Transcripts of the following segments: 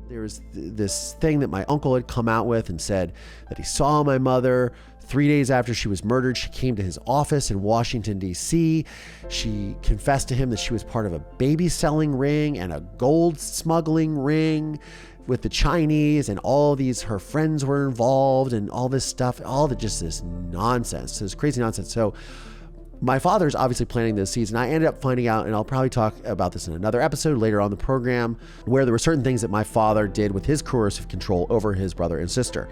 There was this thing that my uncle had come out with and said that he saw my mother 3 days after she was murdered. She came to his office in Washington, D.C. She confessed to him that she was part of a baby selling ring and a gold smuggling ring with the Chinese, and all these, her friends were involved and all this stuff, just this nonsense, this crazy nonsense. So my father's obviously planting those seeds, and I ended up finding out, and I'll probably talk about this in another episode later on the program, where there were certain things that my father did with his coercive control over his brother and sister.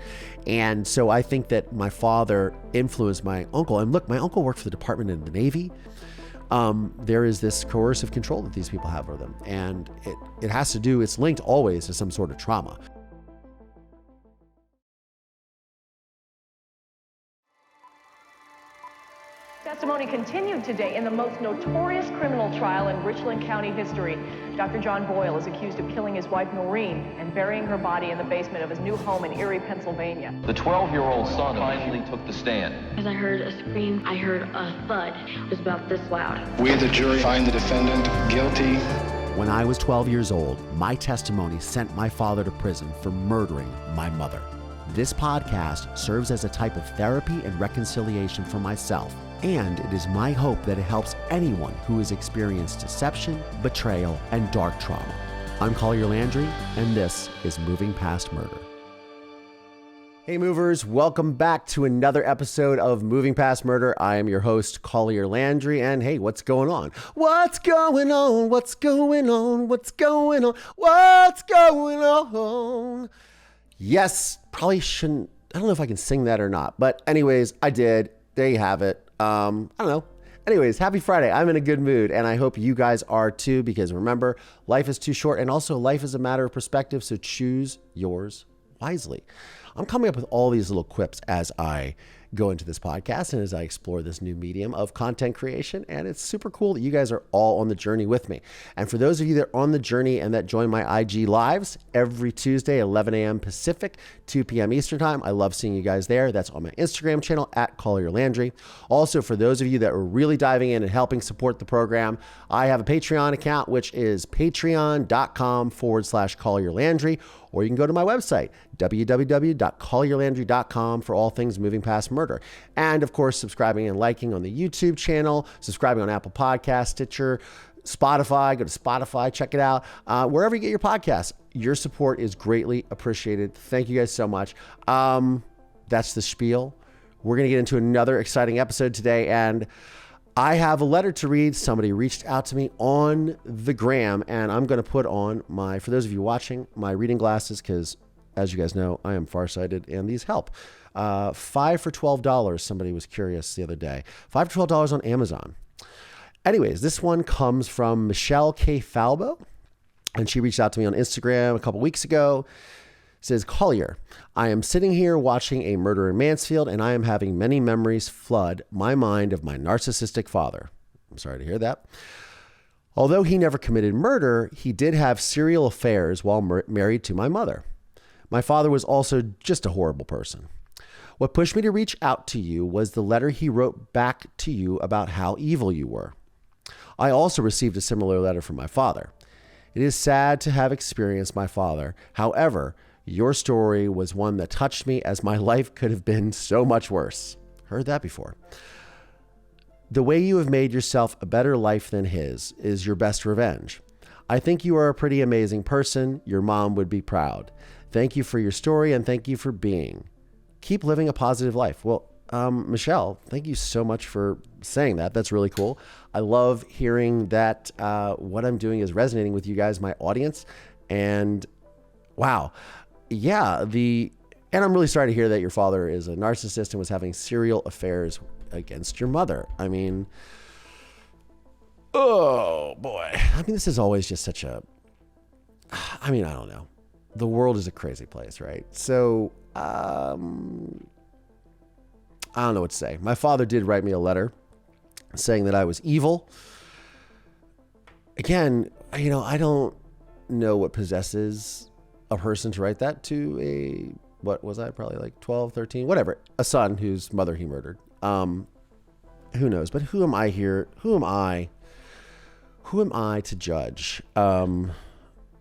And so I think that my father influenced my uncle. And look, my uncle worked for the Department of the Navy. There is this coercive control that these people have over them. And it has to do, it's linked always to some sort of trauma. Testimony continued today in the most notorious criminal trial in Richland County history. Dr. John Boyle is accused of killing his wife Noreen and burying her body in the basement of his new home in Erie, Pennsylvania. The 12-year-old son finally took the stand. As I heard a scream, I heard a thud. It was about this loud. We, the jury, find the defendant guilty. When I was 12 years old, my testimony sent my father to prison for murdering my mother. This podcast serves as a type of therapy and reconciliation for myself, and it is my hope that it helps anyone who has experienced deception, betrayal, and dark trauma. I'm Collier Landry, and this is Moving Past Murder. Hey movers, welcome back to another episode of Moving Past Murder. I am your host, Collier Landry, and hey, what's going on? What's going on? What's going on? What's going on? What's going on? Yes, probably shouldn't, I don't know if I can sing that or not, but anyways, I did. There you have it. I don't know. Anyways, happy Friday. I'm in a good mood, and I hope you guys are too, because remember, life is too short, and also life is a matter of perspective, so choose yours wisely. I'm coming up with all these little quips as I go into this podcast and as I explore this new medium of content creation, and it's super cool that you guys are all on the journey with me. And for those of you that are on the journey and that join my IG lives every Tuesday, 11 a.m. Pacific, 2 p.m. Eastern time, I love seeing you guys there. That's on my Instagram channel at Collier Landry. Also, for those of you that are really diving in and helping support the program, I have a Patreon account, which is patreon.com/Collier Landry, or you can go to my website, www.collierlandry.com, for all things moving past murder. And of course, subscribing and liking on the YouTube channel, subscribing on Apple Podcasts, Stitcher, Spotify. Go to Spotify, check it out. Wherever you get your podcasts, your support is greatly appreciated. Thank you guys so much. That's the spiel. We're going to get into another exciting episode today, and I have a letter to read. Somebody reached out to me on the gram, and I'm going to put on my, for those of you watching, my reading glasses, because as you guys know, I am farsighted and these help. 5 for $12. Somebody was curious the other day. $5 for $12 on Amazon. Anyways, this one comes from Michelle K. Falbo, and she reached out to me on Instagram a couple weeks ago. Says, Collier, I am sitting here watching a murder in Mansfield, and I am having many memories flood my mind of my narcissistic father. I'm sorry to hear that. Although he never committed murder, he did have serial affairs while married to my mother. My father was also just a horrible person. What pushed me to reach out to you was the letter he wrote back to you about how evil you were. I also received a similar letter from my father. It is sad to have experienced my father. However, your story was one that touched me, as my life could have been so much worse. Heard that before. The way you have made yourself a better life than his is your best revenge. I think you are a pretty amazing person. Your mom would be proud. Thank you for your story, and thank you for being. Keep living a positive life. Well, Michelle, thank you so much for saying that. That's really cool. I love hearing that what I'm doing is resonating with you guys, my audience. And wow. Yeah, and I'm really sorry to hear that your father is a narcissist and was having serial affairs against your mother. I mean, oh boy. I mean, this is always just such a, I don't know. The world is a crazy place, right? So, I don't know what to say. My father did write me a letter saying that I was evil. Again, I don't know what possesses a person to write that to what was I, probably like 12, 13, whatever, a son whose mother he murdered. Who knows? But who am I here? Who am I to judge?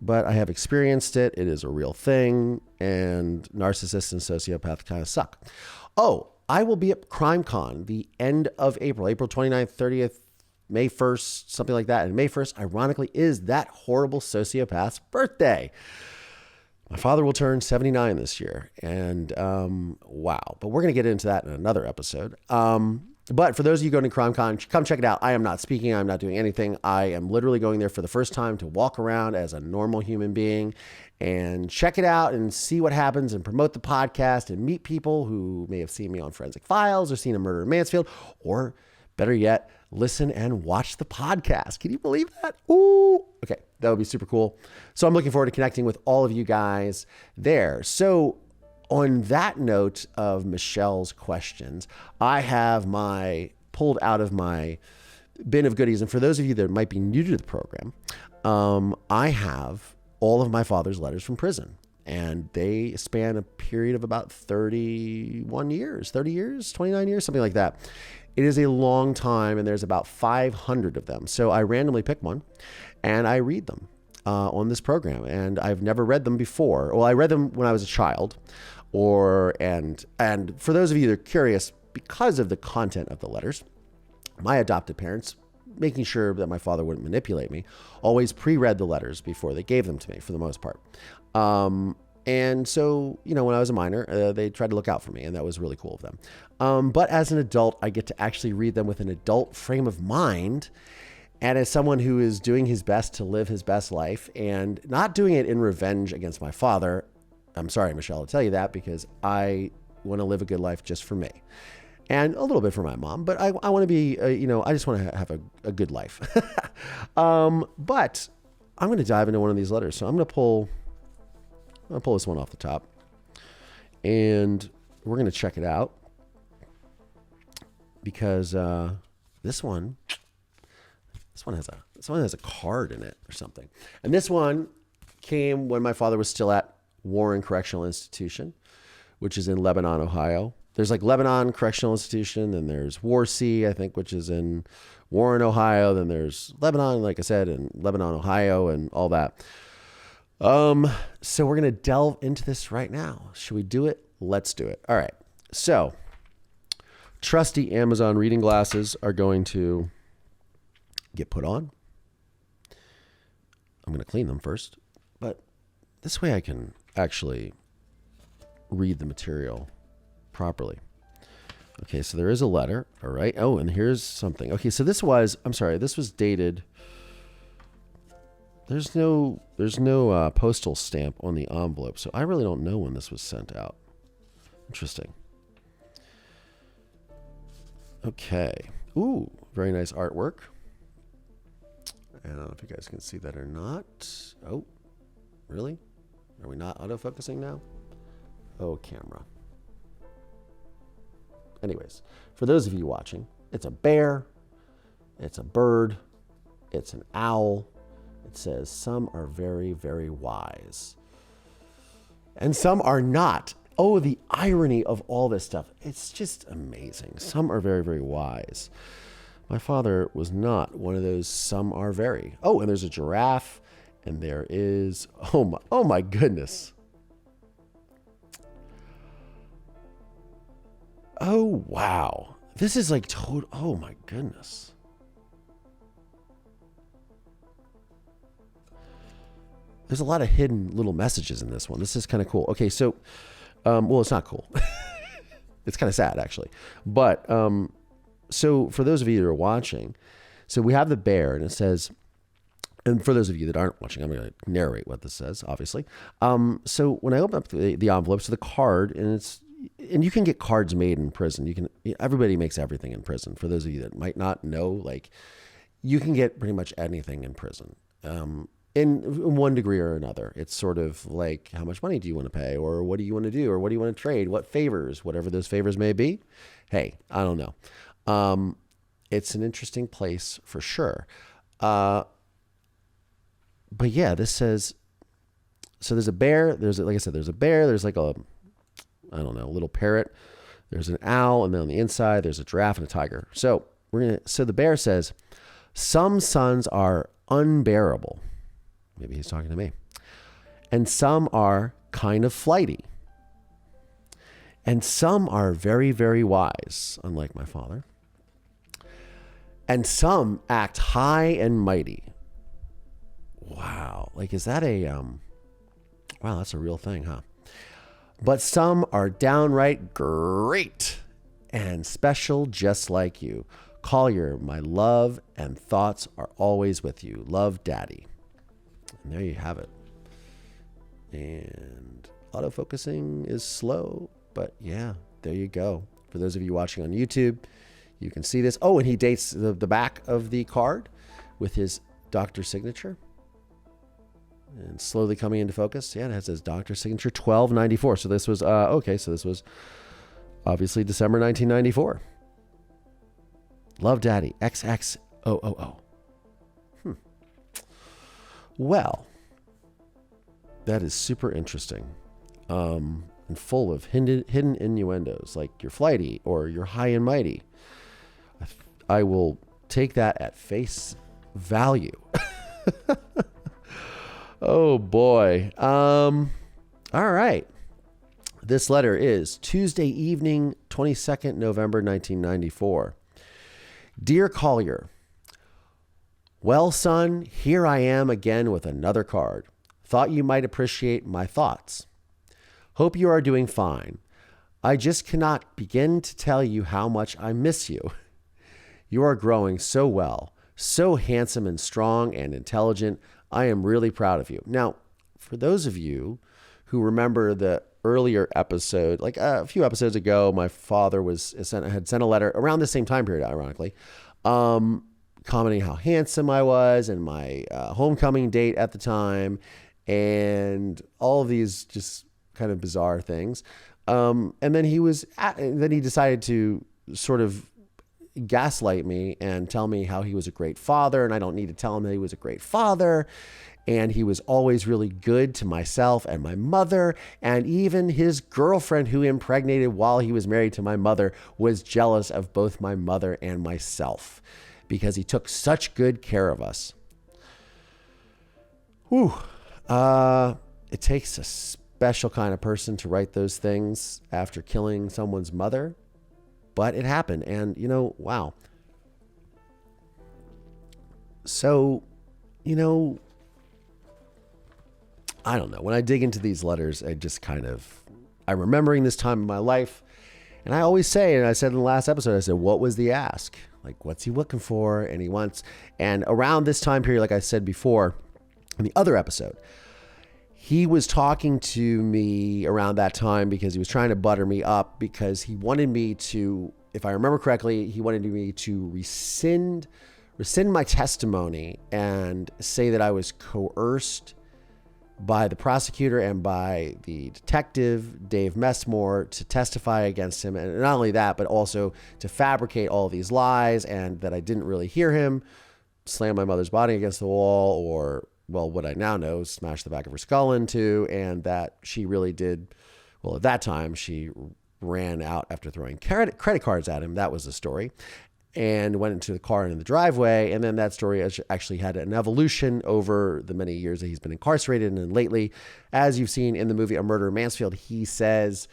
but I have experienced it. It is a real thing, and narcissists and sociopaths kind of suck. Oh, I will be at CrimeCon the end of April, April 29th, 30th, May 1st, something like that. And May 1st, ironically, is that horrible sociopath's birthday. My father will turn 79 this year, and wow. But we're going to get into that in another episode. But for those of you going to CrimeCon, come check it out. I am not speaking. I'm not doing anything. I am literally going there for the first time to walk around as a normal human being and check it out and see what happens and promote the podcast and meet people who may have seen me on Forensic Files or seen A Murder in Mansfield, or better yet, listen and watch the podcast. Can you believe that? Ooh. Okay, that would be super cool. So I'm looking forward to connecting with all of you guys there. So on that note of Michelle's questions, I have pulled out of my bin of goodies. And for those of you that might be new to the program, I have all of my father's letters from prison. And they span a period of about 31 years, 30 years, 29 years, something like that. It is a long time, and there's about 500 of them. So I randomly pick one, and I read them on this program. And I've never read them before. Well, I read them when I was a child. And for those of you that are curious, because of the content of the letters, my adopted parents, making sure that my father wouldn't manipulate me, always pre-read the letters before they gave them to me, for the most part. And so, when I was a minor, they tried to look out for me, and that was really cool of them. But as an adult, I get to actually read them with an adult frame of mind, and as someone who is doing his best to live his best life and not doing it in revenge against my father. I'm sorry, Michelle, to tell you that, because I want to live a good life just for me and a little bit for my mom, but I want to be, I just want to have a good life. But I'm going to dive into one of these letters. So I'm going to pull this one off the top, and we're going to check it out, because this one has a card in it or something. And this one came when my father was still at Warren Correctional Institution, which is in Lebanon, Ohio. There's like Lebanon Correctional Institution, then there's Warsea, I think, which is in Warren, Ohio. Then there's Lebanon, like I said, in Lebanon, Ohio, and all that. So we're going to delve into this right now. Should we do it? Let's do it. All right. So trusty Amazon reading glasses are going to get put on. I'm going to clean them first, but this way I can actually read the material properly. Okay, so there is a letter. All right. Oh, and here's something. Okay, so this was dated. There's no postal stamp on the envelope, so I really don't know when this was sent out. Interesting. Okay. Ooh, very nice artwork. I don't know if you guys can see that or not. Oh, really? Are we not autofocusing now? Oh, camera. Anyways, for those of you watching, it's a bear, it's a bird, it's an owl. It says, some are very, very wise, and some are not. Oh, the irony of all this stuff. It's just amazing. Some are very, very wise. My father was not one of those some are very. Oh, and there's a giraffe, and there is, oh my goodness. Oh, wow. This is like total, oh my goodness. There's a lot of hidden little messages in this one. This is kind of cool. Okay, so, well, it's not cool. It's kind of sad, actually. But, so for those of you that are watching, so we have the bear, and it says, and for those of you that aren't watching, I'm going to narrate what this says, obviously. So when I open up the envelope, so the card, and you can get cards made in prison. Everybody makes everything in prison. For those of you that might not know, like, you can get pretty much anything in prison. In one degree or another. It's sort of like, how much money do you want to pay? Or what do you want to do? Or what do you want to trade? What favors? Whatever those favors may be. Hey, I don't know. It's an interesting place for sure. But yeah, this says, so there's a bear. Like I said, there's a bear. There's like a little parrot. There's an owl. And then on the inside, there's a giraffe and a tiger. So the bear says, some sons are unbearable. Maybe he's talking to me. and some are kind of flighty. And some are very, very wise, unlike my father. And some act high and mighty. Wow. Like, is that wow, that's a real thing, huh? But some are downright great and special, just like you. Collier, my love and thoughts are always with you. Love, Daddy. And there you have it. And autofocusing is slow, but yeah, there you go. For those of you watching on YouTube, you can see this. Oh, and he dates the back of the card with his doctor's signature. And slowly coming into focus. Yeah, it has his doctor's signature, 1294. So this was, okay, so this was obviously December 1994. Love, Daddy, XXOOO. Well, that is super interesting. And full of hidden innuendos, like you're flighty or you're high and mighty. I will take that at face value. Oh boy. All right. This letter is Tuesday evening, 22nd November 1994. Dear Collier, well, son, here I am again with another card. Thought you might appreciate my thoughts. Hope you are doing fine. I just cannot begin to tell you how much I miss you. You are growing so well, so handsome and strong and intelligent. I am really proud of you. Now, for those of you who remember the earlier episode, like a few episodes ago, my father had sent a letter around the same time period, ironically, commenting how handsome I was and my homecoming date at the time and all of these just kind of bizarre things. And then he decided to sort of gaslight me and tell me how he was a great father, and I don't need to tell him that he was a great father, and he was always really good to myself and my mother, and even his girlfriend who impregnated while he was married to my mother was jealous of both my mother and myself because he took such good care of us. Whew. It takes a special kind of person to write those things after killing someone's mother. But it happened. And, wow. So, I don't know. When I dig into these letters, I'm remembering this time in my life. And I always say, and I said in the last episode, I said, what was the ask? Like, what's he looking for? And around this time period, like I said before, in the other episode, he was talking to me around that time because he was trying to butter me up because he wanted me to, if I remember correctly, he wanted me to rescind my testimony and say that I was coerced by the prosecutor and by the detective, Dave Messmore, to testify against him. And not only that, but also to fabricate all these lies and that I didn't really hear him slam my mother's body against the wall or, well, what I now know, smash the back of her skull into, and that she really did, well, at that time, she ran out after throwing credit cards at him. That was the story. And went into the car in the driveway. And then that story actually had an evolution over the many years that he's been incarcerated. And then lately, as you've seen in the movie A Murder in Mansfield, he says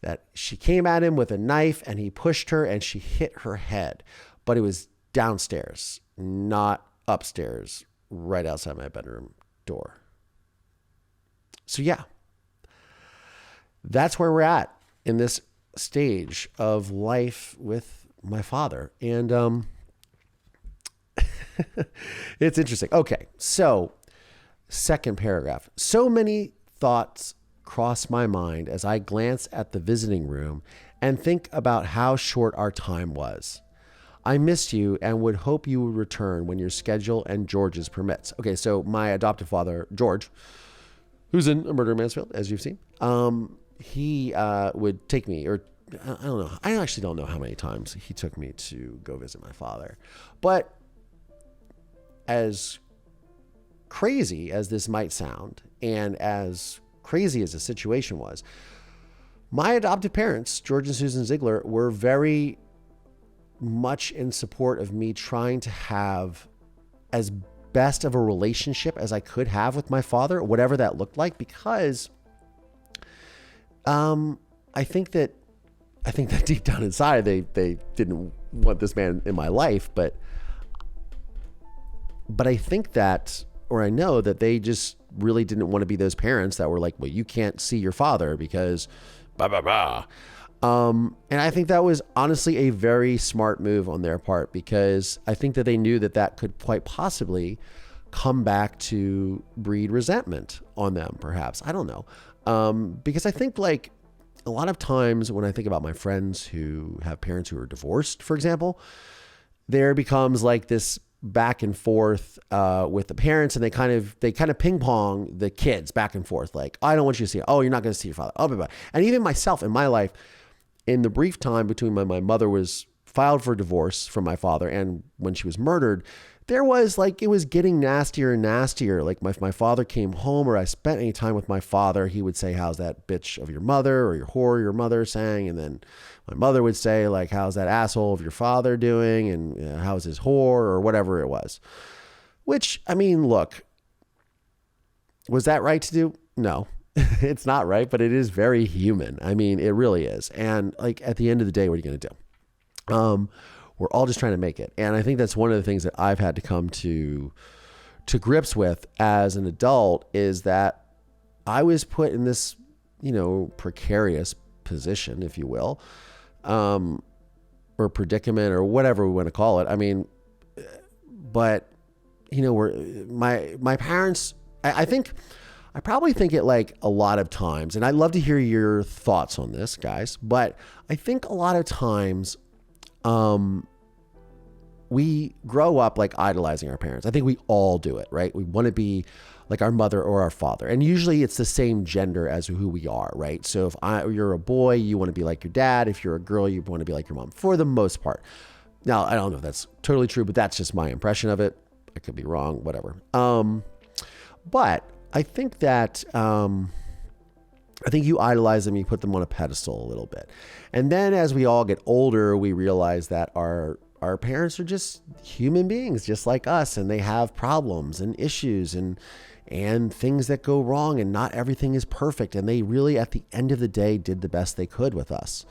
that she came at him with a knife and he pushed her and she hit her head. But it was downstairs, not upstairs, right outside my bedroom door. So yeah, that's where we're at in this stage of life with my father. And it's interesting. Okay, so second paragraph. So many thoughts cross my mind as I glance at the visiting room and think about how short our time was. I miss you and would hope you would return when your schedule and George's permits. Okay, so my adoptive father, George, who's in A Murder in Mansfield, as you've seen, he would take me, or I don't know. I actually don't know how many times he took me to go visit my father. But as crazy as this might sound, and as crazy as the situation was, my adoptive parents, George and Susan Ziegler, were very much in support of me trying to have as best of a relationship as I could have with my father, whatever that looked like, because I think that deep down inside they didn't want this man in my life, but I think that, or I know that they just really didn't want to be those parents that were like, well, you can't see your father because blah blah blah. And I think that was honestly a very smart move on their part, because I think that they knew that could quite possibly come back to breed resentment on them, perhaps. I don't know. Because I think, like, a lot of times when I think about my friends who have parents who are divorced, for example, there becomes like this back and forth with the parents, and they kind of ping pong the kids back and forth. Like, I don't want you to see it. Oh, you're not going to see your father. Oh, blah, blah. And even myself in my life, in the brief time between my mother was filed for divorce from my father and when she was murdered, there was like, it was getting nastier and nastier. Like if my father came home or I spent any time with my father, he would say, how's that bitch of your mother, or your whore your mother saying? And then my mother would say, like, how's that asshole of your father doing? And how's his whore, or whatever it was. Which, I mean, look, was that right to do? No, it's not right, but it is very human. I mean, it really is. And like, at the end of the day, what are you going to do? We're all just trying to make it. And I think that's one of the things that I've had to come to grips with as an adult, is that I was put in this, precarious position, if you will, or predicament, or whatever we want to call it. I mean, but my parents, I probably think it like a lot of times, and I'd love to hear your thoughts on this, guys, but I think a lot of times, we grow up like idolizing our parents. I think we all do it, right? We want to be like our mother or our father. And usually it's the same gender as who we are, right? So if you're a boy, you want to be like your dad. If you're a girl, you want to be like your mom, for the most part. Now, I don't know if that's totally true, but that's just my impression of it. I could be wrong, whatever. But I think that, I think you idolize them, you put them on a pedestal a little bit. And then as we all get older, we realize that our parents are just human beings, just like us, and they have problems and issues and things that go wrong, and not everything is perfect. And they really, at the end of the day, did the best they could with us.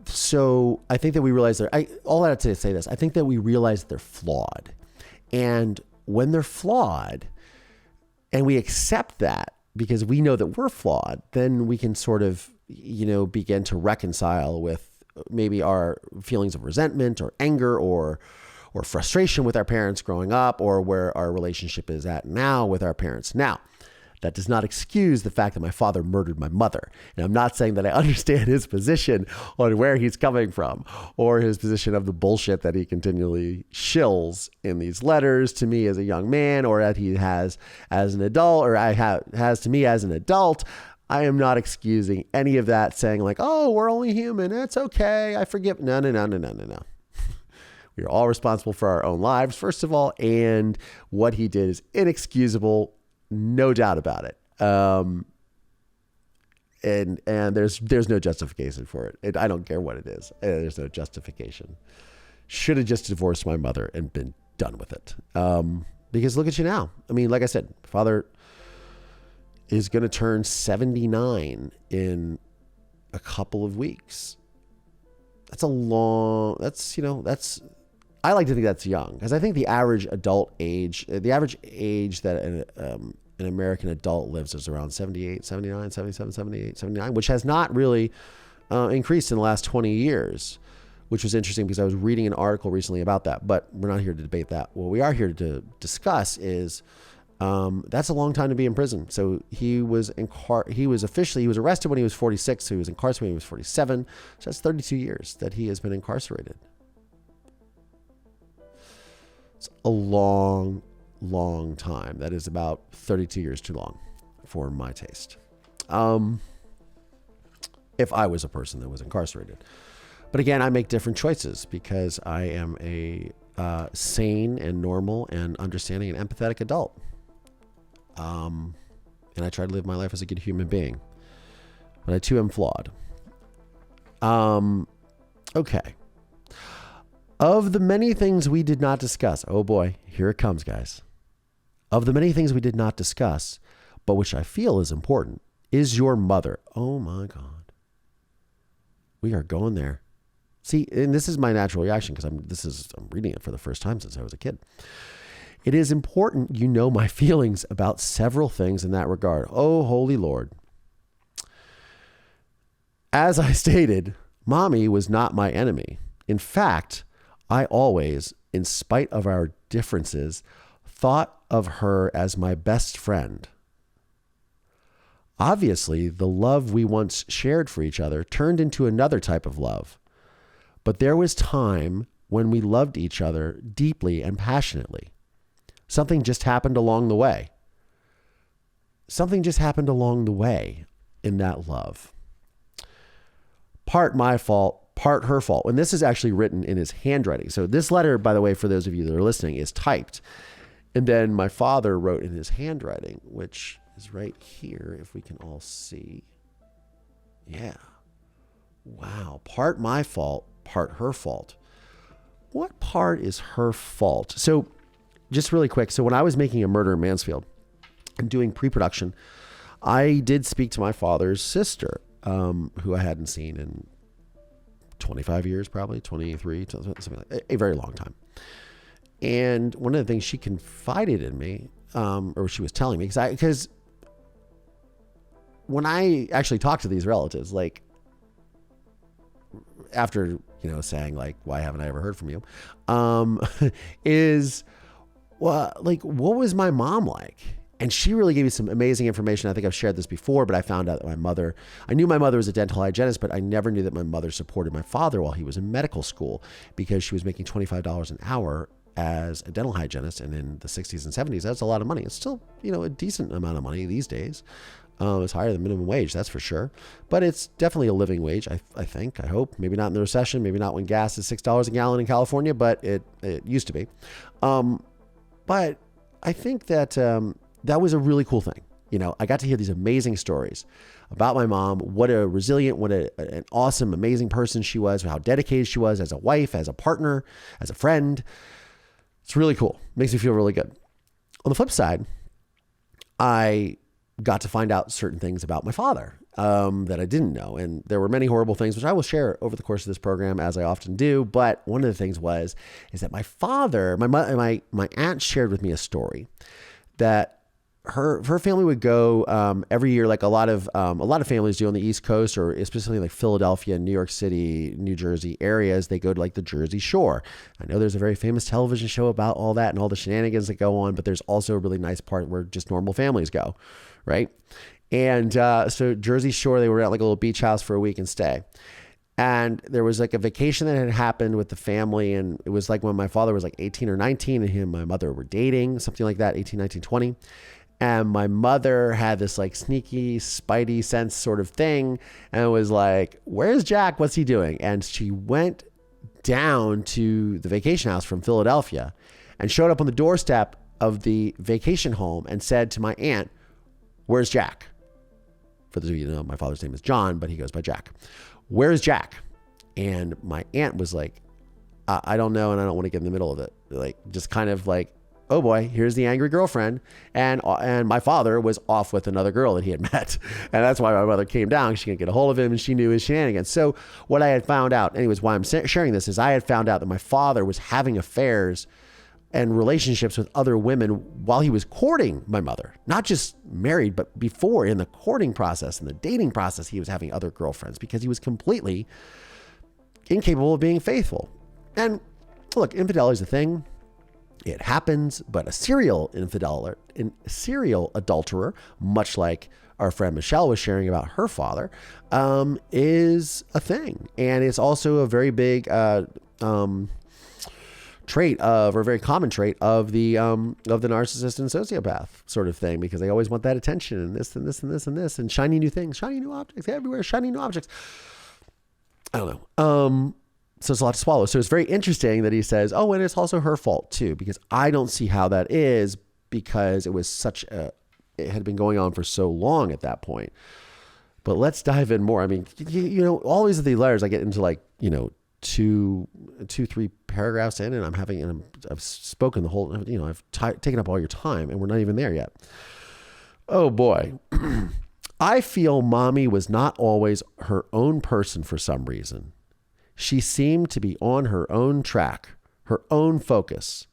So I think that we realize all that to say this, I think that we realize that they're flawed. And when they're flawed, and we accept that, because we know that we're flawed, then we can sort of, begin to reconcile with maybe our feelings of resentment or anger or frustration with our parents growing up, or where our relationship is at now with our parents. Now, that does not excuse the fact that my father murdered my mother. And I'm not saying that I understand his position on where he's coming from, or his position of the bullshit that he continually shills in these letters to me as a young man, or that he has as an adult, or has to me as an adult. I am not excusing any of that, saying like, oh, we're only human, it's okay, I forgive. No. We are all responsible for our own lives, first of all, and what he did is inexcusable, no doubt about it. And there's no justification for it. I don't care what it is. There's no justification. Should have just divorced my mother and been done with it. Because look at you now. I mean, like I said, father is going to turn 79 in a couple of weeks. I like to think that's young, because I think the average age that an American adult lives is around 78, 79, 77, 78, 79, which has not really increased in the last 20 years, which was interesting because I was reading an article recently about that, but we're not here to debate that. What we are here to discuss is that's a long time to be in prison. So he was arrested when he was 46, so he was incarcerated when he was 47. So that's 32 years that he has been incarcerated. It's a long time. That is about 32 years too long for my taste. If I was a person that was incarcerated. But again, I make different choices because I am a sane and normal and understanding and empathetic adult. And I try to live my life as a good human being. But I too am flawed. Okay. Of the many things we did not discuss, oh boy, here it comes, guys. Of the many things we did not discuss, but which I feel is important, is your mother. Oh my God. We are going there. See, and this is my natural reaction because I'm reading it for the first time since I was a kid. It is important you know my feelings about several things in that regard. Oh, holy Lord. As I stated, Mommy was not my enemy. In fact, I always, in spite of our differences, thought of her as my best friend. Obviously, the love we once shared for each other turned into another type of love. But there was time when we loved each other deeply and passionately. Something just happened along the way. Something just happened along the way in that love. Part my fault, part her fault. And this is actually written in his handwriting. So this letter, by the way, for those of you that are listening, is typed. And then my father wrote in his handwriting, which is right here, if we can all see. Yeah. Wow. Part my fault, part her fault. What part is her fault? So just really quick. So when I was making A Murder in Mansfield and doing pre-production, I did speak to my father's sister, who I hadn't seen in 25 years, probably 23, something like that, a very long time. And one of the things she confided in me, or she was telling me, because when I actually talked to these relatives, like after, saying like, why haven't I ever heard from you? Like, what was my mom like? And she really gave me some amazing information. I think I've shared this before, but I found out that I knew my mother was a dental hygienist, but I never knew that my mother supported my father while he was in medical school because she was making $25 an hour as a dental hygienist. And in the 60s and 70s, that's a lot of money. It's still, a decent amount of money these days. It's higher than minimum wage, that's for sure. But it's definitely a living wage, I think, I hope. Maybe not in the recession, maybe not when gas is $6 a gallon in California, but it used to be. But I think that that was a really cool thing. I got to hear these amazing stories about my mom, what a resilient, an awesome, amazing person she was, how dedicated she was as a wife, as a partner, as a friend. It's really cool. Makes me feel really good. On the flip side, I got to find out certain things about my father that I didn't know. And there were many horrible things, which I will share over the course of this program, as I often do. But one of the things is that my father, my aunt shared with me a story that her family would go every year, like a lot of families do on the East Coast, or especially like Philadelphia, New York City, New Jersey areas. They go to like the Jersey Shore. I know there's a very famous television show about all that and all the shenanigans that go on, but there's also a really nice part where just normal families go, right? And so Jersey Shore, they were at like a little beach house for a week and stay. And there was like a vacation that had happened with the family. And it was like when my father was like 18 or 19 and him and my mother were dating, something like that, 18, 19, 20. And my mother had this like sneaky spidey sense sort of thing and was like, where's Jack? What's he doing? And she went down to the vacation house from Philadelphia and showed up on the doorstep of the vacation home and said to my aunt, where's Jack? For those of you who know, my father's name is John, but he goes by Jack. Where's Jack? And my aunt was like, I don't know. And I don't want to get in the middle of it. Like, just kind of like, oh boy, here's the angry girlfriend. And my father was off with another girl that he had met. And that's why my mother came down. She couldn't get a hold of him and she knew his shenanigans. So what I had found out, anyways, why I'm sharing this is I had found out that my father was having affairs and relationships with other women while he was courting my mother, not just married, but before in the courting process and the dating process, he was having other girlfriends because he was completely incapable of being faithful. And look, infidelity is a thing. It happens, but a serial adulterer, much like our friend Michelle was sharing about her father, is a thing. And it's also a very big trait of, or a very common trait of the narcissist and sociopath sort of thing, because they always want that attention and this and this and this and this and shiny new things, shiny new objects everywhere, shiny new objects. I don't know. So it's a lot to swallow. So it's very interesting that he says, oh, and it's also her fault too, because I don't see how that is, because it was it had been going on for so long at that point. But let's dive in more. I mean, all these of the letters I get into, like, 3 paragraphs in, and I've spoken the whole, I've taken up all your time, and we're not even there yet. Oh boy. I feel Mommy was not always her own person for some reason. She seemed to be on her own track, her own focus.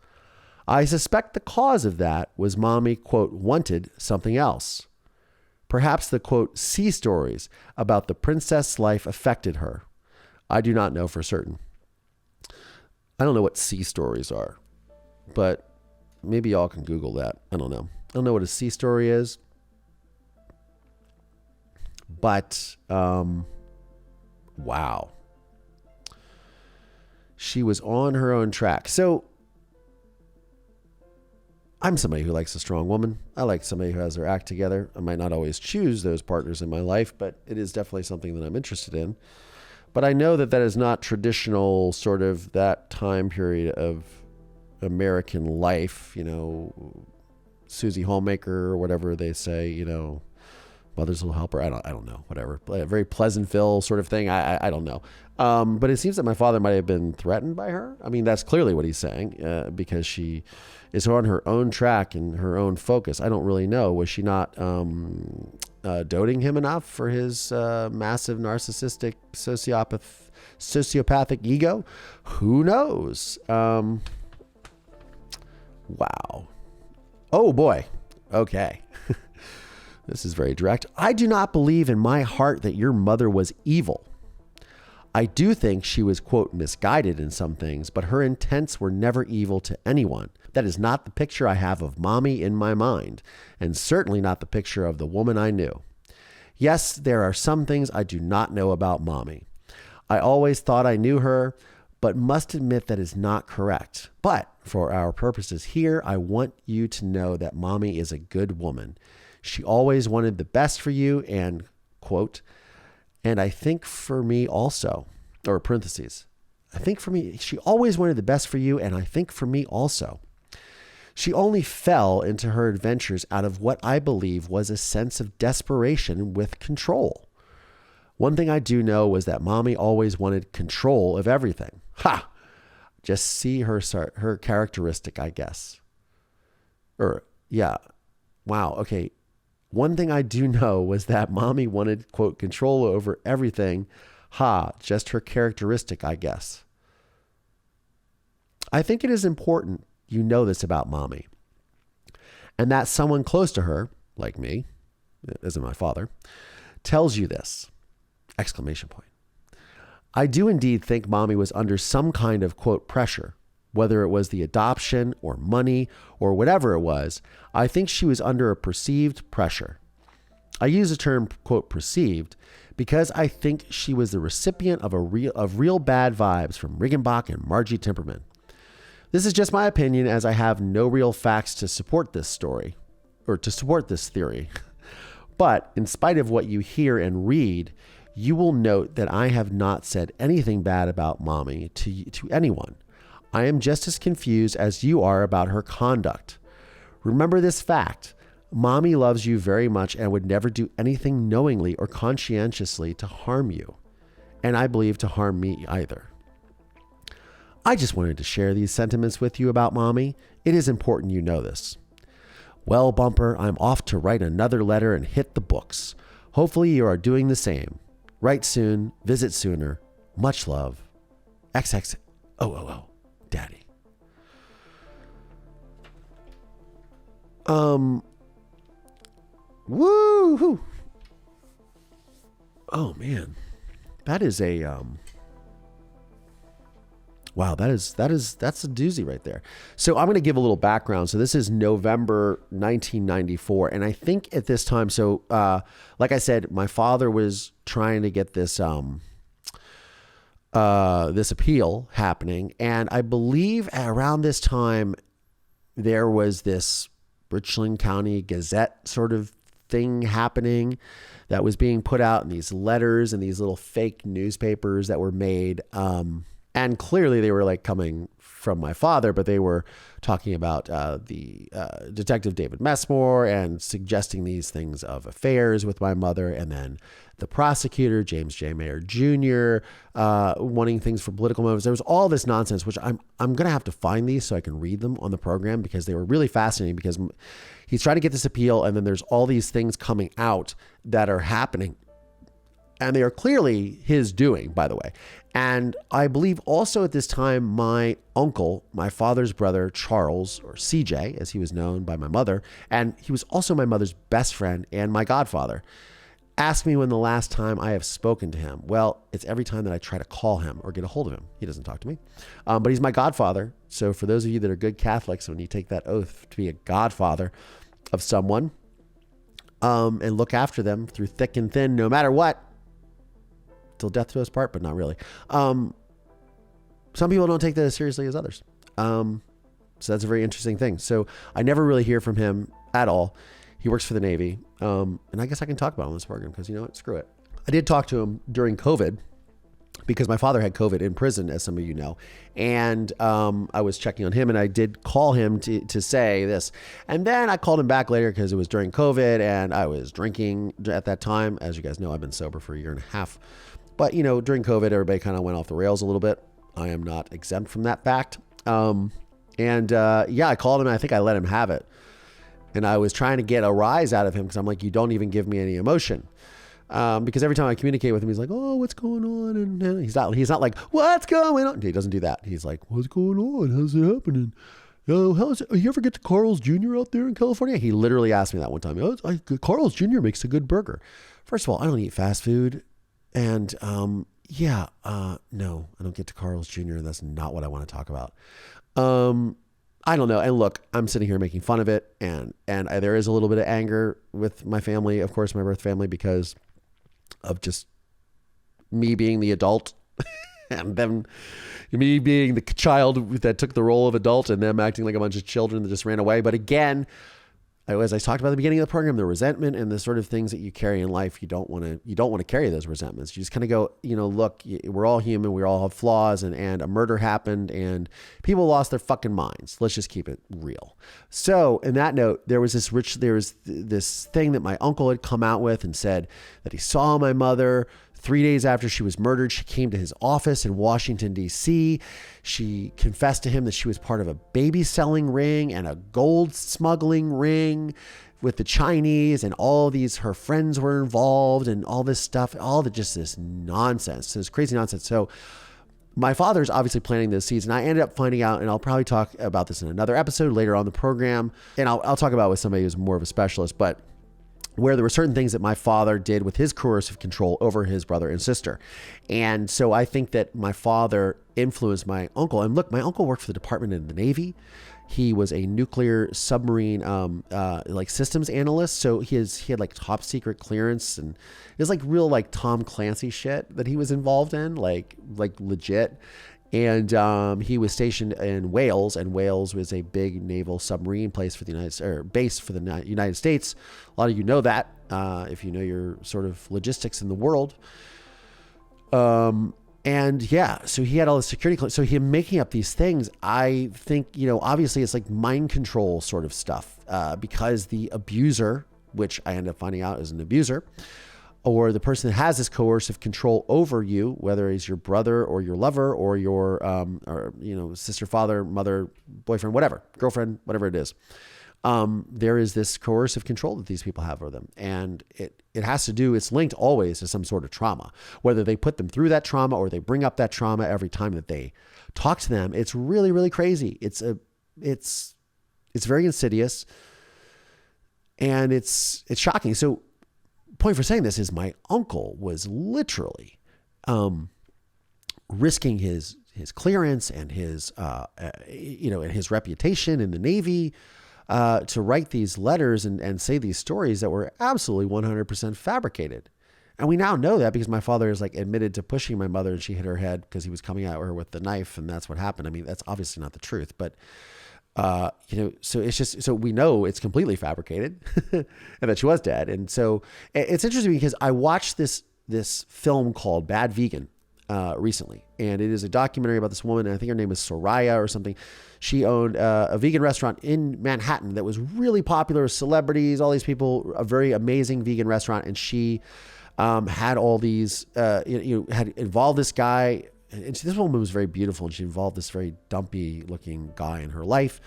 I suspect the cause of that was Mommy, quote, wanted something else. Perhaps the, quote, sea stories about the princess life affected her. I do not know for certain. I don't know what sea stories are, but maybe y'all can Google that. I don't know. I don't know what a sea story is. But, wow. She was on her own track. So, I'm somebody who likes a strong woman. I like somebody who has their act together. I might not always choose those partners in my life, but it is definitely something that I'm interested in. But I know that is not traditional sort of that time period of American life, Susie Homemaker or whatever they say, Mother's Little Helper. I don't know, whatever. A very Pleasantville sort of thing. I don't know. But it seems that my father might have been threatened by her. I mean, that's clearly what he's saying, because she is on her own track and her own focus. I don't really know. Was she not doting him enough for his massive narcissistic sociopathic ego? Who knows? Wow. Oh boy. Okay. This is very direct. I do not believe in my heart that your mother was evil. I do think she was, quote, misguided in some things, but her intents were never evil to anyone. That is not the picture I have of Mommy in my mind, and certainly not the picture of the woman I knew. Yes, there are some things I do not know about Mommy. I always thought I knew her, but must admit that is not correct. But for our purposes here, I want you to know that Mommy is a good woman. She always wanted the best for you and, quote, and I think for me also, or parentheses, I think for me, she always wanted the best for you and I think for me also. She only fell into her adventures out of what I believe was a sense of desperation with control. One thing I do know was that Mommy always wanted control of everything. Ha! Just see her characteristic, I guess. Wow, okay. One thing I do know was that Mommy wanted, quote, control over everything. Ha, just her characteristic, I guess. I think it is important you know this about Mommy, and that someone close to her, like me, as in my father, tells you this, exclamation point. I do indeed think Mommy was under some kind of, quote, pressure. Whether it was the adoption or money or whatever it was, I think she was under a perceived pressure. I use the term, quote, perceived because I think she was the recipient of real bad vibes from Riggenbach and Margie Timperman. This is just my opinion, as I have no real facts to support this story or to support this theory. But in spite of what you hear and read, you will note that I have not said anything bad about Mommy to anyone. I am just as confused as you are about her conduct. Remember this fact. Mommy loves you very much and would never do anything knowingly or conscientiously to harm you. And I believe to harm me either. I just wanted to share these sentiments with you about Mommy. It is important you know this. Well, Bumper, I'm off to write another letter and hit the books. Hopefully you are doing the same. Write soon, visit sooner. Much love. XXOOO. Daddy. Woo-hoo. Oh man. That is a wow, that's a doozy right there. So I'm going to give a little background. So this is November 1994, and I think at this time, so like I said, my father was trying to get this this appeal happening. And I believe around this time, there was this Richland County Gazette sort of thing happening that was being put out in these letters and these little fake newspapers that were made. And clearly they were like coming from my father, but they were talking about the Detective David Messmore and suggesting these things of affairs with my mother. And then the prosecutor, James J. Mayer Jr., wanting things for political motives. There was all this nonsense, which I'm going to have to find these so I can read them on the program, because they were really fascinating, because he's trying to get this appeal. And then there's all these things coming out that are happening. And they are clearly his doing, by the way. And I believe also at this time, my uncle, my father's brother, Charles, or CJ, as he was known by my mother, and he was also my mother's best friend and my godfather, asked me when the last time I have spoken to him. Well, it's every time that I try to call him or get a hold of him. He doesn't talk to me, but he's my godfather. So for those of you that are good Catholics, when you take that oath to be a godfather of someone, and look after them through thick and thin, no matter what, till death do us part, but not really. Some people don't take that as seriously as others. So that's a very interesting thing. So I never really hear from him at all. He works for the Navy. And I guess I can talk about him on this program, because you know what? Screw it. I did talk to him during COVID, because my father had COVID in prison, as some of you know. And I was checking on him, and I did call him to say this. And then I called him back later because it was during COVID and I was drinking at that time. As you guys know, I've been sober for a year and a half. But, you know, during COVID, everybody kind of went off the rails a little bit. I am not exempt from that fact. I called him, and I think I let him have it. And I was trying to get a rise out of him, because I'm like, you don't even give me any emotion. Because every time I communicate with him, he's like, oh, what's going on? And he's not like, what's going on? He doesn't do that. He's like, what's going on? How's it happening? You ever get to Carl's Jr. out there in California? He literally asked me that one time. Carl's Jr. makes a good burger. First of all, I don't eat fast food. And no, I don't get to Carl's Jr. That's not what I want to talk about. I don't know. And look, I'm sitting here making fun of it. And there is a little bit of anger with my family, of course, my birth family, because of just me being the adult and them, me being the child that took the role of adult, and them acting like a bunch of children that just ran away. But again, as I talked about at the beginning of the program, the resentment and the sort of things that you carry in life, you don't want to carry those resentments. You just kind of go, look, we're all human. We all have flaws, and a murder happened and people lost their fucking minds. Let's just keep it real. So in that note, there was this thing that my uncle had come out with and said that he saw my mother 3 days after she was murdered. She came to his office in Washington, D.C. She confessed to him that she was part of a baby selling ring and a gold smuggling ring with the Chinese, and all these, her friends were involved, and all this stuff, just this nonsense, this crazy nonsense. So my father's obviously planting those seeds, and I ended up finding out, and I'll probably talk about this in another episode later on the program, and I'll talk about it with somebody who's more of a specialist, but where there were certain things that my father did with his coercive control over his brother and sister. And so I think that my father influenced my uncle. And look, my uncle worked for the Department of the Navy. He was a nuclear submarine systems analyst. So he had like top secret clearance, and it was like real like Tom Clancy shit that he was involved in, like legit. And he was stationed in Wales, and Wales was a big naval submarine base for the United States. A lot of you know that if you know your sort of logistics in the world. So he had all the security. So him making up these things, I think, obviously it's like mind control sort of stuff, because the abuser, which I ended up finding out is an abuser, or the person that has this coercive control over you, whether he's your brother or your lover or your, sister, father, mother, boyfriend, whatever, girlfriend, whatever it is. There is this coercive control that these people have over them. And it has to do, it's linked always to some sort of trauma, whether they put them through that trauma or they bring up that trauma every time that they talk to them. It's really, really crazy. It's very insidious, and it's shocking. So, point for saying this is my uncle was literally risking his clearance and his and his reputation in the Navy to write these letters and say these stories that were absolutely 100% fabricated. And we now know that because my father is like admitted to pushing my mother, and she hit her head because he was coming at her with the knife, and that's what happened. I mean, that's obviously not the truth, but so it's just, so we know it's completely fabricated and that she was dead. And so it's interesting because I watched this film called Bad Vegan. recently. And it is a documentary about this woman. And I think her name is Soraya or something. She owned a vegan restaurant in Manhattan that was really popular with celebrities, all these people, a very amazing vegan restaurant. And she had all these, had involved this guy. And this woman was very beautiful, and she involved this very dumpy looking guy in her life.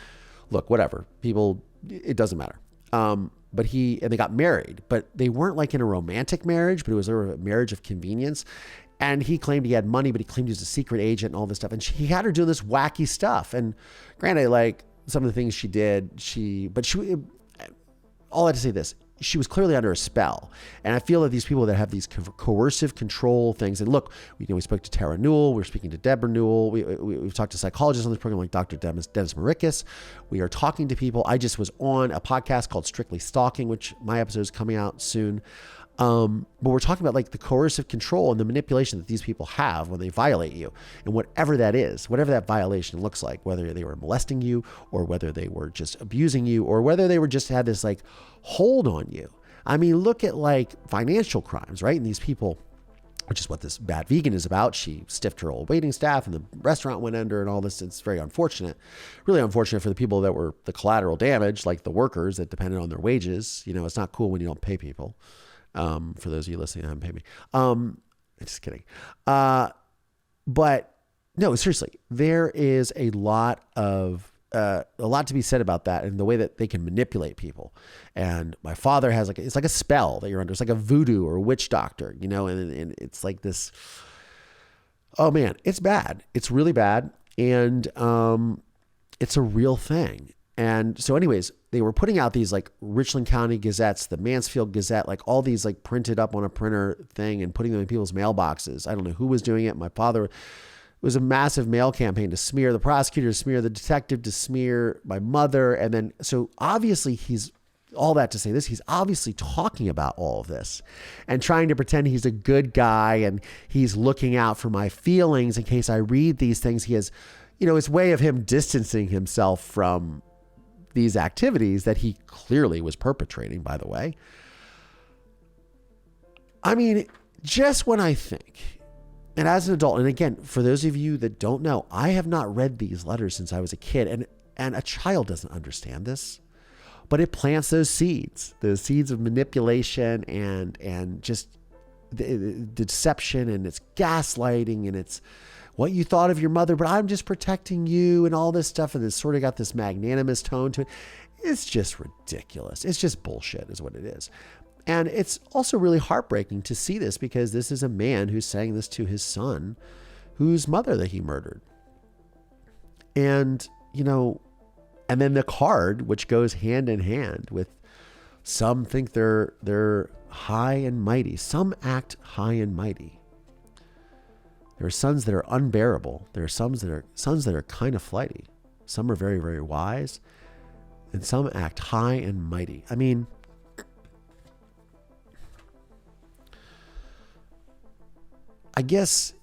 Look, whatever. People, it doesn't matter. But they got married, but they weren't like in a romantic marriage, but it was a marriage of convenience. And he claimed he had money, but he claimed he was a secret agent and all this stuff. And he had her doing this wacky stuff. And granted, like some of the things she did, all I had to say this, she was clearly under a spell. And I feel that these people that have these coercive control things, and look, we spoke to Tara Newell, we're speaking to Deborah Newell, we've talked to psychologists on this program like Dr. Dennis Marikis. We are talking to people. I just was on a podcast called Strictly Stalking, which my episode is coming out soon. But we're talking about like the coercive control and the manipulation that these people have when they violate you, and whatever that is, whatever that violation looks like, whether they were molesting you or whether they were just abusing you or whether they were just had this like hold on you. I mean, look at like financial crimes, right? And these people, which is what this bad vegan is about. She stiffed her old waiting staff and the restaurant went under and all this. It's very unfortunate, really unfortunate for the people that were the collateral damage, like the workers that depended on their wages. You know, it's not cool when you don't pay people. For those of you listening, that haven't paid me. Just kidding. But no, seriously, there is a lot to be said about that and the way that they can manipulate people. And my father has it's like a spell that you're under. It's like a voodoo or a witch doctor, you know, and it's like this, oh man, it's bad. It's really bad. And, it's a real thing. And so anyways, they were putting out these like Richland County Gazettes, the Mansfield Gazette, like all these like printed up on a printer thing and putting them in people's mailboxes. I don't know who was doing it. My father, it was a massive mail campaign to smear the prosecutor, to smear the detective, to smear my mother. And then, so obviously he's obviously talking about all of this and trying to pretend he's a good guy and he's looking out for my feelings in case I read these things. He has, his way of him distancing himself from these activities that he clearly was perpetrating, by the way. I mean, just when I think, and as an adult, and again, for those of you that don't know, I have not read these letters since I was a kid, and a child doesn't understand this, but it plants those seeds of manipulation and just the deception, and it's gaslighting, and it's what you thought of your mother, but I'm just protecting you and all this stuff. And it's sort of got this magnanimous tone to it. It's just ridiculous. It's just bullshit is what it is. And it's also really heartbreaking to see this because this is a man who's saying this to his son, whose mother that he murdered. And, and then the card, which goes hand in hand with some think they're high and mighty. Some act high and mighty. There are sons that are unbearable. There are sons that are kind of flighty. Some are very, very wise, and some act high and mighty. I mean, I guess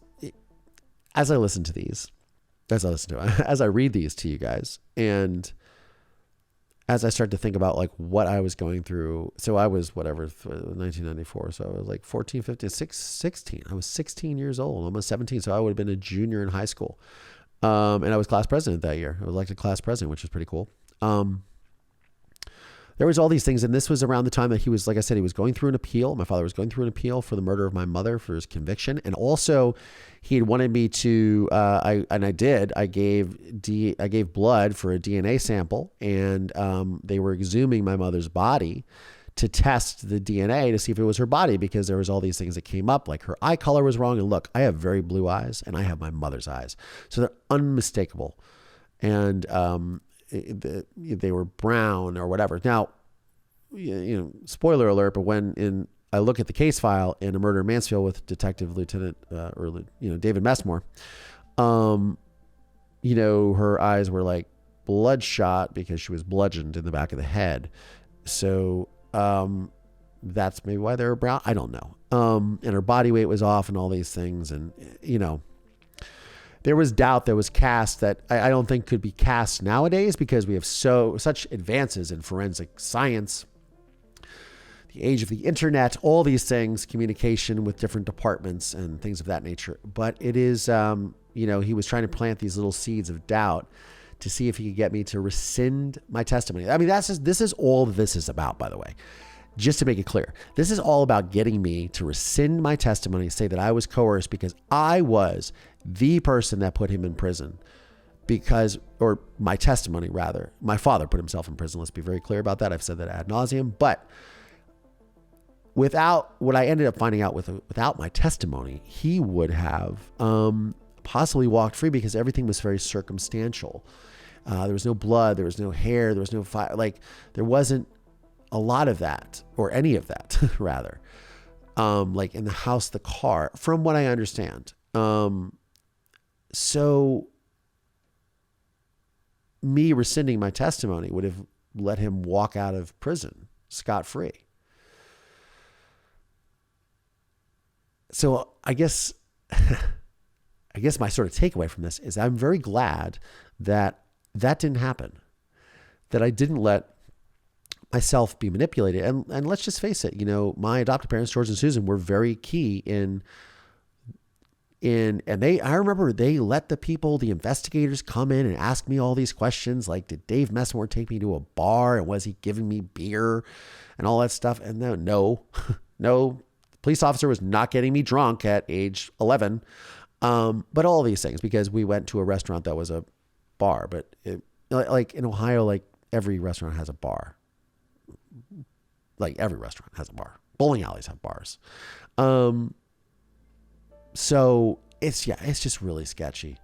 as I read these to you guys, and as I start to think about like what I was going through. So I was 1994. So I was like 14, 15, 16. I was 16 years old, almost 17. So I would have been a junior in high school. And I was class president that year. I was elected class president, which was pretty cool. There was all these things. And this was around the time that he was, like I said, he was going through an appeal. My father was going through an appeal for the murder of my mother for his conviction. And also he had wanted me to, I gave blood for a DNA sample, and they were exhuming my mother's body to test the DNA to see if it was her body, because there was all these things that came up, like her eye color was wrong. And look, I have very blue eyes and I have my mother's eyes. So they're unmistakable. And, they were brown or whatever. Now, spoiler alert, but when I look at the case file in A Murder in Mansfield with Detective Lieutenant, David Messmore, her eyes were like bloodshot because she was bludgeoned in the back of the head. So, that's maybe why they were brown. I don't know. And her body weight was off and all these things. And, there was doubt that was cast that I don't think could be cast nowadays, because we have such advances in forensic science the age of the internet, all these things, communication with different departments and things of that nature. But it is, he was trying to plant these little seeds of doubt to see if he could get me to rescind my testimony. I mean, this is all this is about, by the way. Just to make it clear, this is all about getting me to rescind my testimony, say that I was coerced because I was the person that put him in prison or my testimony rather. My father put himself in prison. Let's be very clear about that. I've said that ad nauseum, but without what I ended up finding out without my testimony, he would have possibly walked free because everything was very circumstantial. There was no blood, there was no hair, there was no fire. Like there wasn't a lot of that, or any of that, rather, like in the house, the car, from what I understand. So me rescinding my testimony would have let him walk out of prison scot-free. So I guess my sort of takeaway from this is I'm very glad that didn't happen, that I didn't let myself be manipulated. And let's just face it, my adoptive parents, George and Susan, were very key and I remember they let the investigators come in and ask me all these questions. Like, did Dave Messmore take me to a bar and was he giving me beer and all that stuff? And no, the police officer was not getting me drunk at age 11. But all these things, because we went to a restaurant that was a bar, but like in Ohio, like every restaurant has a bar. Like every restaurant has a bar. Bowling alleys have bars. So it's just really sketchy.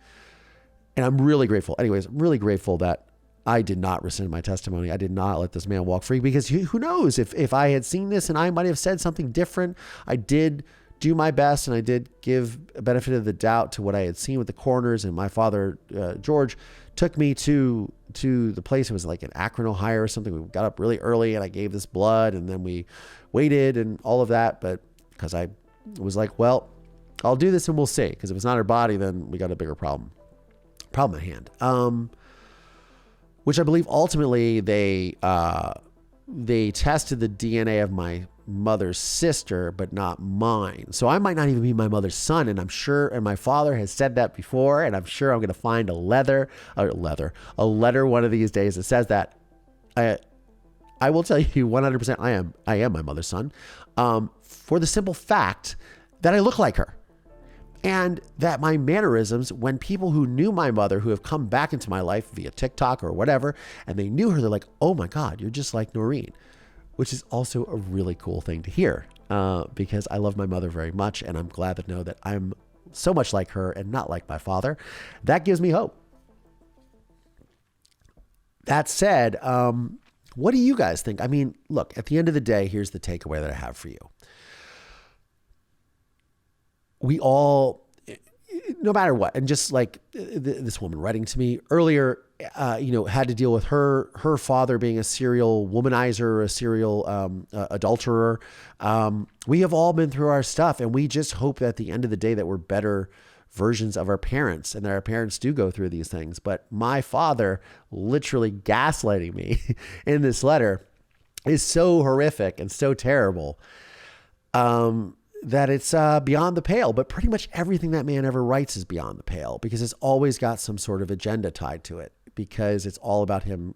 And I'm really grateful. Anyways, I'm really grateful that I did not rescind my testimony. I did not let this man walk free because who knows if I had seen this and I might have said something different. I did do my best and I did give a benefit of the doubt to what I had seen with the coroners, and my father, George, took me to the place. It was like in Akron, Ohio or something. We got up really early and I gave this blood and then we waited and all of that. But because I was like, well, I'll do this and we'll see. Because if it's not her body, then we got a bigger problem at hand. Which I believe ultimately they tested the DNA of my mother's sister, but not mine. So I might not even be my mother's son. And I'm sure, and my father has said that before, and I'm sure I'm going to find a letter one of these days that says that. I will tell you 100% I am my mother's son, for the simple fact that I look like her. And that my mannerisms, when people who knew my mother, who have come back into my life via TikTok or whatever, and they knew her, they're like, oh my God, you're just like Noreen, which is also a really cool thing to hear, because I love my mother very much. And I'm glad to know that I'm so much like her and not like my father. That gives me hope. That said, what do you guys think? I mean, look, at the end of the day, here's the takeaway that I have for you. We all, no matter what, and just like this woman writing to me earlier, had to deal with her father being a serial womanizer, a serial adulterer. We have all been through our stuff, and we just hope at the end of the day that we're better versions of our parents, and that our parents do go through these things. But my father literally gaslighting me in this letter is so horrific and so terrible. That it's beyond the pale. But pretty much everything that man ever writes is beyond the pale, because it's always got some sort of agenda tied to it, because it's all about him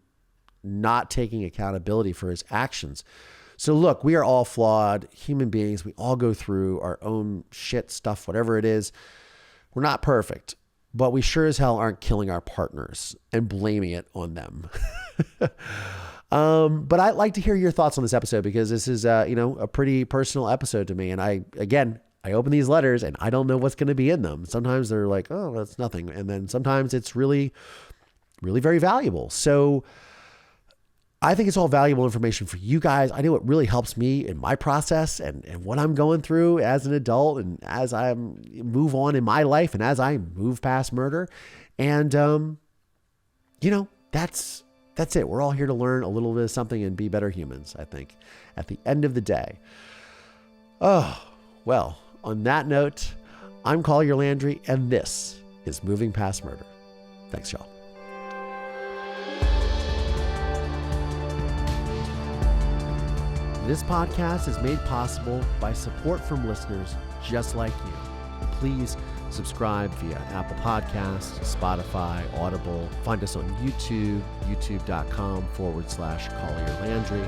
not taking accountability for his actions. So look, we are all flawed human beings. We all go through our own shit stuff, whatever it is. We're not perfect, but we sure as hell aren't killing our partners and blaming it on them. But I'd like to hear your thoughts on this episode, because this is, a pretty personal episode to me. And I open these letters and I don't know what's going to be in them. Sometimes they're like, oh, that's nothing. And then sometimes it's really, really very valuable. So I think it's all valuable information for you guys. I know it really helps me in my process and what I'm going through as an adult, and as I move on in my life, and as I move past murder. And, that's it. We're all here to learn a little bit of something and be better humans, I think, at the end of the day. Oh, well, on that note, I'm Collier Landry, and this is Moving Past Murder. Thanks, y'all. This podcast is made possible by support from listeners just like you. Please subscribe via Apple Podcasts, Spotify, Audible. Find us on YouTube, youtube.com/Collier Landry.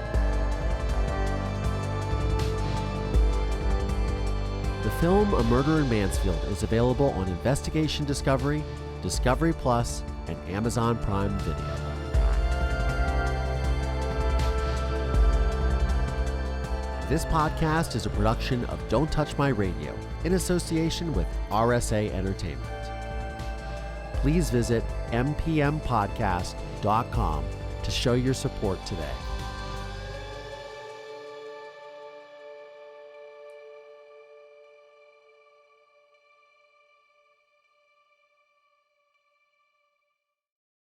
The film A Murder in Mansfield is available on Investigation Discovery, Discovery Plus, and Amazon Prime Video. This podcast is a production of Don't Touch My Radio in association with RSA Entertainment. Please visit mpmpodcast.com to show your support today.